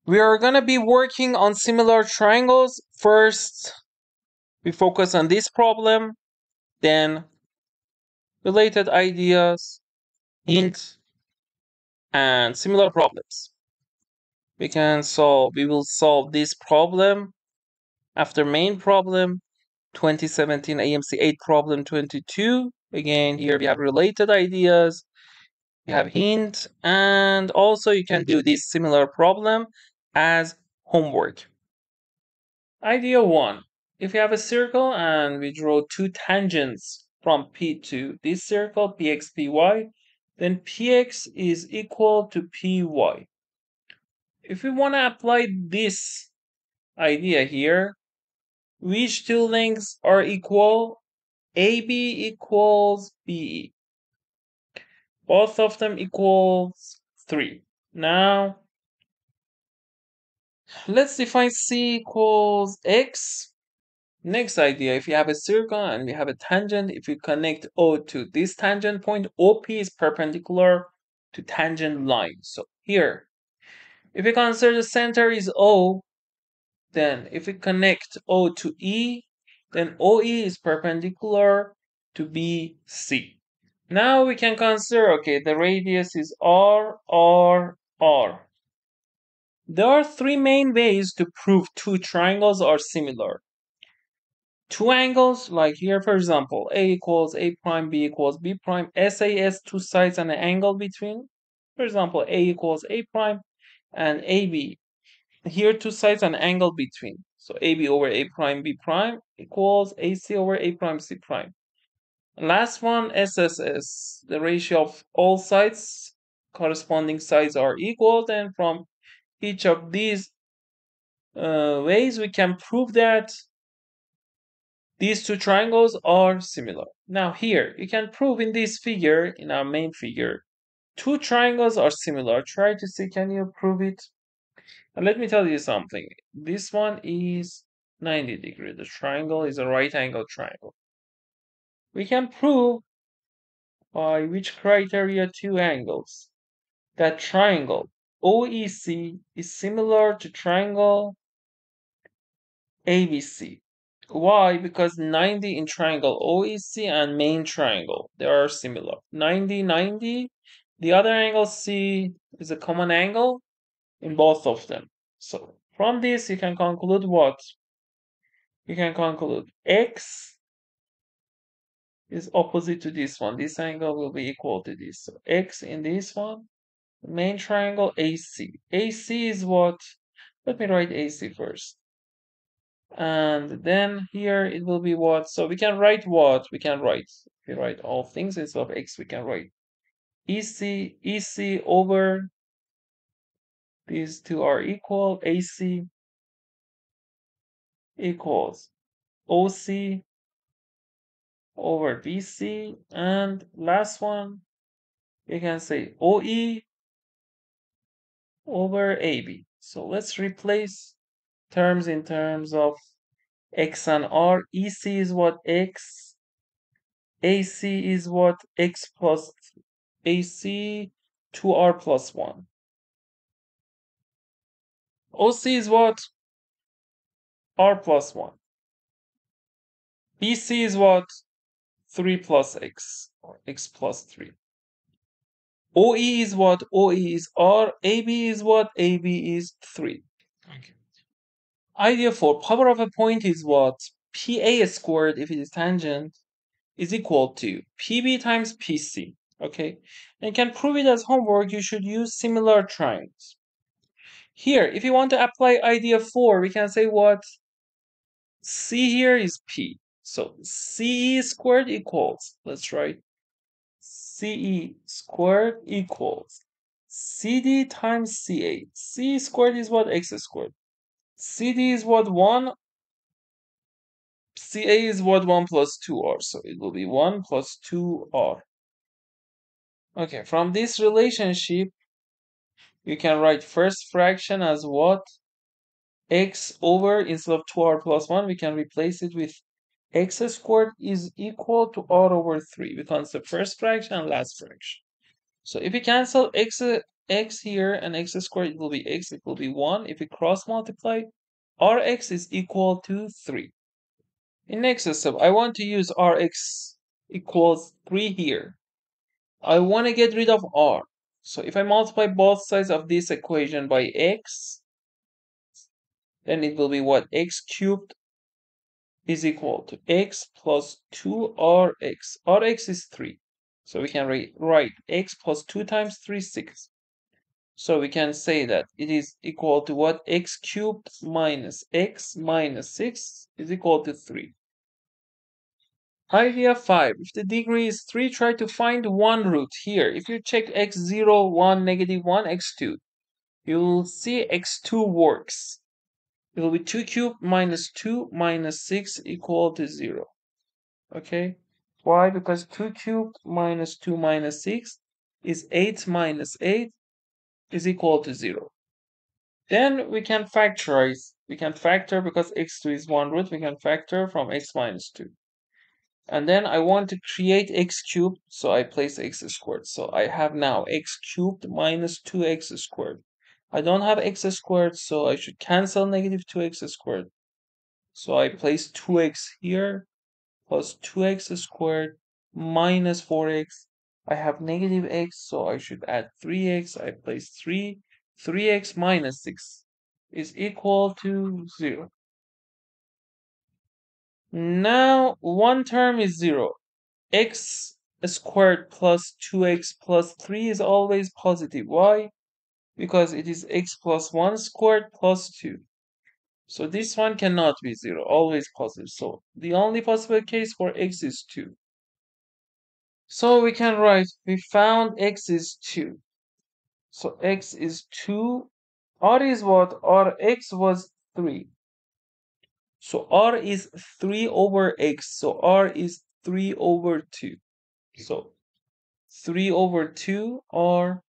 We are going to be working on similar triangles. First, we focus on this problem, then related ideas, hints, and similar problems. We will solve this problem after main problem 2017 AMC 8 problem 22. Again, here we have related ideas, we have hint, and also you can do this similar problem as homework. Idea 1. If we have a circle and we draw two tangents from P to this circle, Px, Py, then Px is equal to Py. If we want to apply this idea here, which two lengths are equal? AB equals BE. Both of them equals 3. Now, let's define C equals X. Next idea, if you have a circle and we have a tangent, if we connect O to this tangent point, OP is perpendicular to tangent line. So here, if we consider the center is O, then if we connect O to E, then OE is perpendicular to BC. Now we can consider, okay, the radius is R, R, R. There are three main ways to prove two triangles are similar. Two angles, like here, for example, A equals A prime, B equals B prime, SAS, two sides and an angle between. For example, A equals A prime and AB. Here, two sides and an angle between. So AB over A prime, B prime equals AC over A prime, C prime. Last one, SSS, the ratio of all sides, corresponding sides are equal. Then from each of these ways, we can prove that these two triangles are similar. Now here, you can prove in this figure, in our main figure, two triangles are similar. Try to see, can you prove it? And let me tell you something. This one is 90 degrees. The triangle is a right angle triangle. We can prove by which criteria two angles that triangle OEC is similar to triangle ABC. Why? Because 90 in triangle OEC and main triangle, they are similar. 90, 90. The other angle C is a common angle in both of them. So from this, you can conclude what? You can conclude X is opposite to this one. This angle will be equal to this. So X in this one, main triangle AC. AC is what? Let me write AC first. And then here it will be what? So we can write what? We can write, if we write all things instead of X, we can write EC over, these two are equal, AC equals OC over BC, and last one, you can say OE over AB. So let's replace terms in terms of X and R. EC is what? X. AC is what? X plus AC 2R plus 1. OC is what? R plus 1. BC is what? 3 plus X, or X plus 3. OE is what? OE is R. AB is what? AB is 3. Okay. Idea 4. Power of a point is what? PA squared, if it is tangent, is equal to PB times PC. Okay? And you can prove it as homework. You should use similar triangles. Here, if you want to apply idea 4, we can say what? C here is P. So CE squared equals, let's write CE squared equals CD times CA. C squared is what? X squared. CD is what? 1. CA is what? 1 plus 2R. So it will be 1 plus 2R. Okay, from this relationship, you can write first fraction as what? X over, instead of 2R plus 1, we can replace it with X squared is equal to R over 3, because the first fraction and last fraction. So if we cancel X x here and x squared, it will be x, it will be 1. If we cross multiply, Rx is equal to 3. In next step, I want to use Rx equals 3 here. I want to get rid of R. So if I multiply both sides of this equation by x, then it will be what? X cubed is equal to x plus 2rx. Rx is 3. So we can write x plus 2 times 3, 6. So we can say that it is equal to what? X cubed minus x minus 6 is equal to 3. Idea 5. If the degree is 3, try to find one root here. If you check x0, 1, negative 1, x2, you'll see x2 works. It will be 2 cubed minus 2 minus 6 equal to 0. Okay? Why? Because 2 cubed minus 2 minus 6 is 8 minus 8 is equal to 0. Then we can factorize. We can factor because x2 is one root. We can factor from x minus 2. And then I want to create x cubed, so I place x squared. So I have now x cubed minus 2x squared. I don't have x squared, so I should cancel negative 2x squared. So I place 2x here plus 2x squared minus 4x. I have negative x, so I should add 3x. I place 3. 3x minus 6 is equal to 0. Now one term is 0. X squared plus 2x plus 3 is always positive. Why? Because it is x plus 1 squared plus 2. So this one cannot be 0, always positive. So the only possible case for x is 2. So we can write, we found x is 2. So x is 2. R is what? Rx was 3. So R is 3 over x. So R is 3 over 2. So 3 over 2 or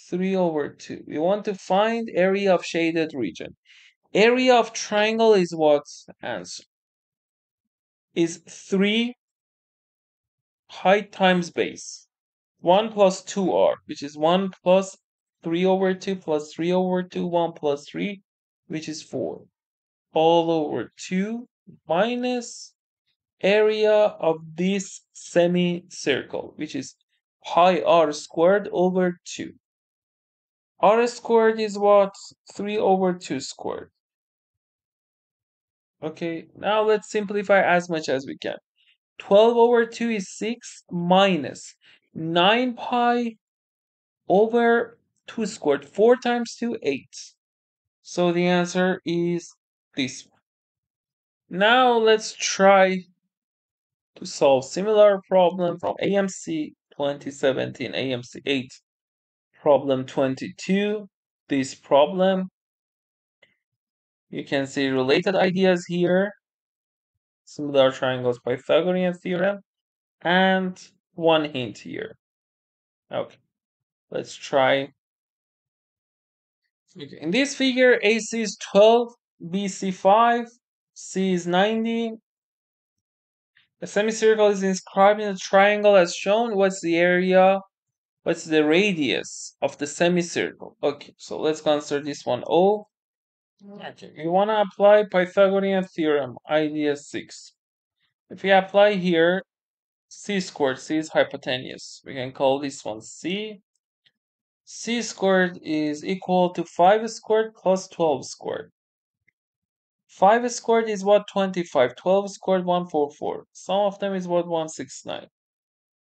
3 over 2. We want to find area of shaded region. Area of triangle is what? Answer is 3 height times base. 1 plus 2r, which is 1 plus 3 over 2 plus 3 over 2, 1 plus 3, which is 4. All over 2 minus area of this semicircle, which is pi r squared over 2. R squared is what? 3 over 2 squared. Okay, now let's simplify as much as we can. 12 over 2 is 6 minus 9 pi over 2 squared. 4 times 2, 8. So the answer is this one. Now let's try to solve similar problem from AMC 2017, AMC 8. Problem 22. This problem, you can see related ideas here. Similar triangles, Pythagorean theorem, and one hint here. Okay, let's try. Okay. In this figure, AC is 12, BC 5, C is 90. A semicircle is inscribed in a triangle as shown. What's the area? What's the radius of the semicircle? Okay, so let's consider this one O. Okay, we want to apply Pythagorean theorem, idea 6. If we apply here, c squared, c is hypotenuse. We can call this one c. C squared is equal to 5 squared plus 12 squared. 5 squared is what? 25. 12 squared, 144. Sum of them is what? 169.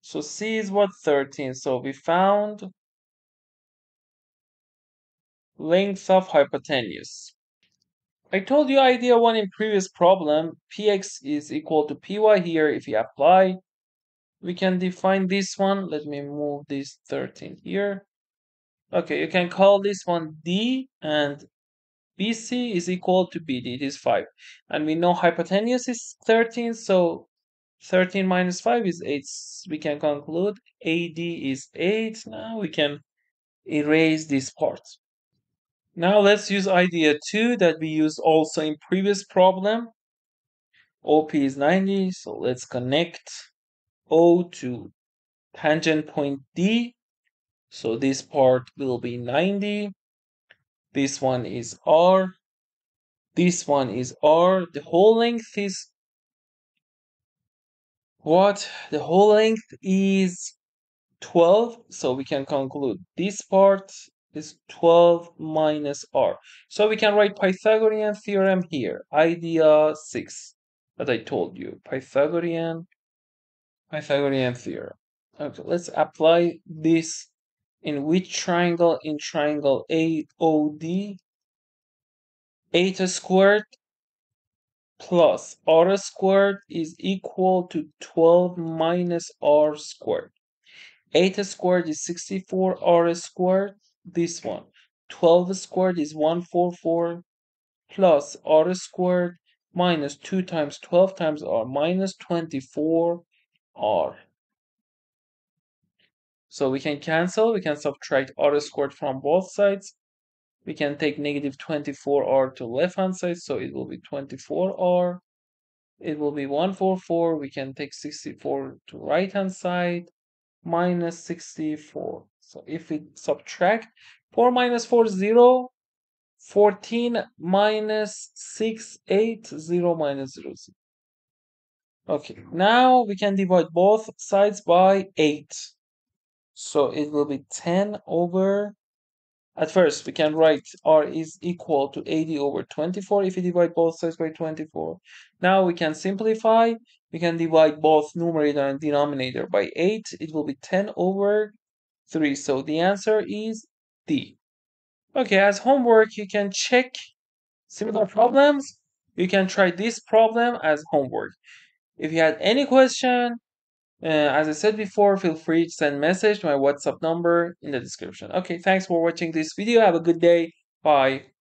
So C is what? 13. So we found length of hypotenuse. I told you idea 1 in previous problem. Px is equal to Py here. If you apply, we can define this one. Let me move this 13 here. Okay, you can call this one D, and BC is equal to BD. It is 5. And we know hypotenuse is 13, so 13 minus 5 is 8. We can conclude AD is 8. Now we can erase this part. Now let's use idea 2 that we used also in previous problem. OP is 90, so let's connect O to tangent point D. So this part will be 90. This one is r. This one is r. The whole length is what? The whole length is 12. So we can conclude this part is 12 minus r. So we can write Pythagorean theorem here. Idea 6 that I told you. Pythagorean theorem. Okay, let's apply this in which triangle? In triangle AOD. 8 squared plus r squared is equal to 12 minus r squared. 8 squared is 64, r squared, this one. 12 squared is 144 plus r squared minus 2 times 12 times r minus 24 r. So we can cancel, we can subtract r squared from both sides. We can take negative 24r to left hand side, so it will be 24r. It will be 144. We can take 64 to right hand side, minus 64. So if we subtract 4 minus 4 0, 14 minus 6 8, 0 minus 0 0. Okay, now we can divide both sides by 8. So it will be 10 over. At first, we can write r is equal to 80 over 24 if we divide both sides by 24. Now we can simplify. We can divide both numerator and denominator by 8. It will be 10 over 3. So the answer is D. Okay, as homework, you can check similar problems. You can try this problem as homework. If you had any question, as I said before, feel free to send message to my WhatsApp number in the description. Okay, thanks for watching this video. Have a good day. Bye.